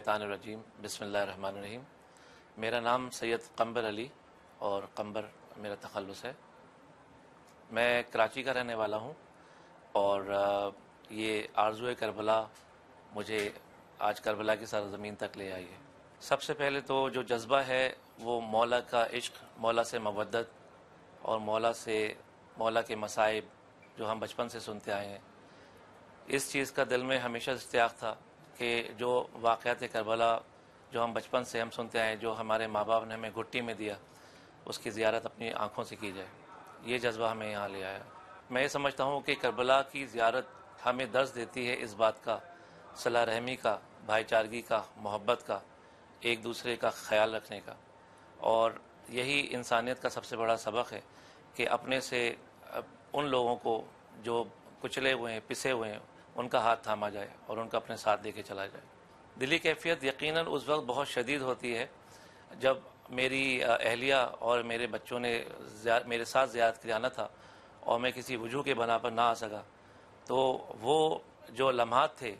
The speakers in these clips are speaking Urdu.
الشیطان الرجیم بسم اللہ الرحمن الرحیم۔ میرا نام سید قمبر علی اور قمبر میرا تخلص ہے۔ میں کراچی کا رہنے والا ہوں اور یہ آرزوئے کربلا مجھے آج کربلا کی سرزمین تک لے آئی ہے۔ سب سے پہلے تو جو جذبہ ہے وہ مولا کا عشق، مولا سے مودت اور مولا کے مصائب جو ہم بچپن سے سنتے آئے ہیں، اس چیز کا دل میں ہمیشہ اشتیاق تھا کہ جو واقعات کربلا جو ہم بچپن سے ہم سنتے آئے ہیں، جو ہمارے ماں باپ نے ہمیں گھٹی میں دیا، اس کی زیارت اپنی آنکھوں سے کی جائے۔ یہ جذبہ ہمیں یہاں لے آیا۔ میں یہ سمجھتا ہوں کہ کربلا کی زیارت ہمیں درس دیتی ہے اس بات کا، صلہ رحمی کا، بھائی چارگی کا، محبت کا، ایک دوسرے کا خیال رکھنے کا، اور یہی انسانیت کا سب سے بڑا سبق ہے کہ اپنے سے ان لوگوں کو جو کچلے ہوئے ہیں، پسے ہوئے ہیں، ان کا ہاتھ تھاما جائے اور ان کا اپنے ساتھ لے کے چلا جائے۔ دلی کیفیت یقیناً اس وقت بہت شدید ہوتی ہے جب میری اہلیہ اور میرے بچوں نے میرے ساتھ زیارت کے لیے آنا تھا اور میں کسی وجوہ کے بنا پر نہ آ سکا، تو وہ جو لمحات تھے،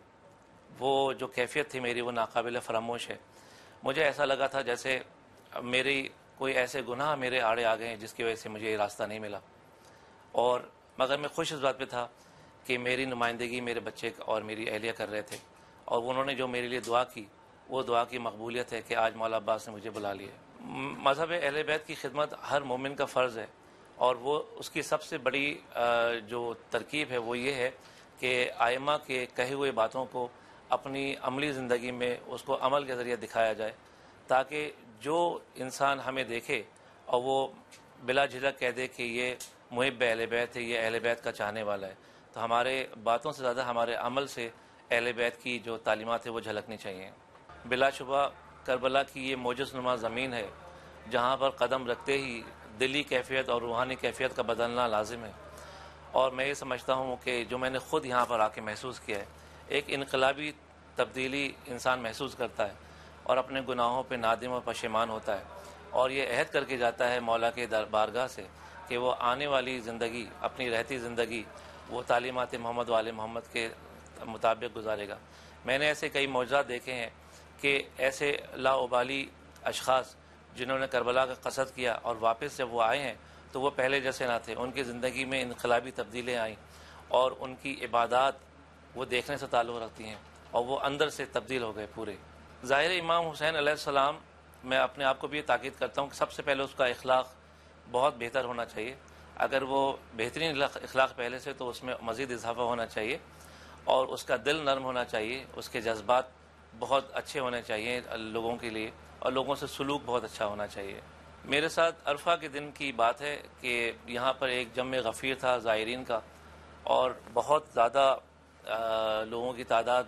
وہ جو کیفیت تھی میری، وہ ناقابل فراموش ہے۔ مجھے ایسا لگا تھا جیسے میری کوئی ایسے گناہ میرے آڑے آ گئے ہیں جس کی وجہ سے مجھے یہ راستہ نہیں ملا، اور مگر میں خوش اس بات پہ تھا کہ میری نمائندگی میرے بچے اور میری اہلیہ کر رہے تھے، اور انہوں نے جو میرے لیے دعا کی، وہ دعا کی مقبولیت ہے کہ آج مولا عباس نے مجھے بلا لیا ہے۔ مذہب اہل بیت کی خدمت ہر مومن کا فرض ہے، اور وہ اس کی سب سے بڑی جو ترکیب ہے وہ یہ ہے کہ ائمہ کے کہے ہوئے باتوں کو اپنی عملی زندگی میں اس کو عمل کے ذریعے دکھایا جائے، تاکہ جو انسان ہمیں دیکھے اور وہ بلا جھجک کہہ دے کہ یہ محب اہل بیت ہے، یہ اہل بیت کا چاہنے والا ہے، تو ہمارے باتوں سے زیادہ ہمارے عمل سے اہل بیت کی جو تعلیمات ہے وہ جھلکنی چاہیے۔ بلا شبہ کربلا کی یہ موجز نما زمین ہے جہاں پر قدم رکھتے ہی دلی کیفیت اور روحانی کیفیت کا بدلنا لازم ہے، اور میں یہ سمجھتا ہوں کہ جو میں نے خود یہاں پر آ کے محسوس کیا ہے، ایک انقلابی تبدیلی انسان محسوس کرتا ہے اور اپنے گناہوں پہ نادم اور پشیمان ہوتا ہے، اور یہ عہد کر کے جاتا ہے مولا کے بارگاہ سے کہ وہ آنے والی زندگی، اپنی رہتی زندگی، وہ تعلیمات محمد و آل محمد کے مطابق گزارے گا۔ میں نے ایسے کئی معجزات دیکھے ہیں کہ ایسے لا ابالی اشخاص جنہوں نے کربلا کا قصد کیا اور واپس جب وہ آئے ہیں تو وہ پہلے جیسے نہ تھے، ان کی زندگی میں انقلابی تبدیلیاں آئیں، اور ان کی عبادات وہ دیکھنے سے تعلق رکھتی ہیں اور وہ اندر سے تبدیل ہو گئے پورے۔ ظاہر امام حسین علیہ السلام، میں اپنے آپ کو بھی یہ تاکید کرتا ہوں کہ سب سے پہلے اس کا اخلاق بہت بہتر ہونا چاہیے۔ اگر وہ بہترین اخلاق پہلے سے، تو اس میں مزید اضافہ ہونا چاہیے، اور اس کا دل نرم ہونا چاہیے، اس کے جذبات بہت اچھے ہونے چاہیے لوگوں کے لیے، اور لوگوں سے سلوک بہت اچھا ہونا چاہیے۔ میرے ساتھ عرفہ کے دن کی بات ہے کہ یہاں پر ایک جمع غفیر تھا زائرین کا، اور بہت زیادہ لوگوں کی تعداد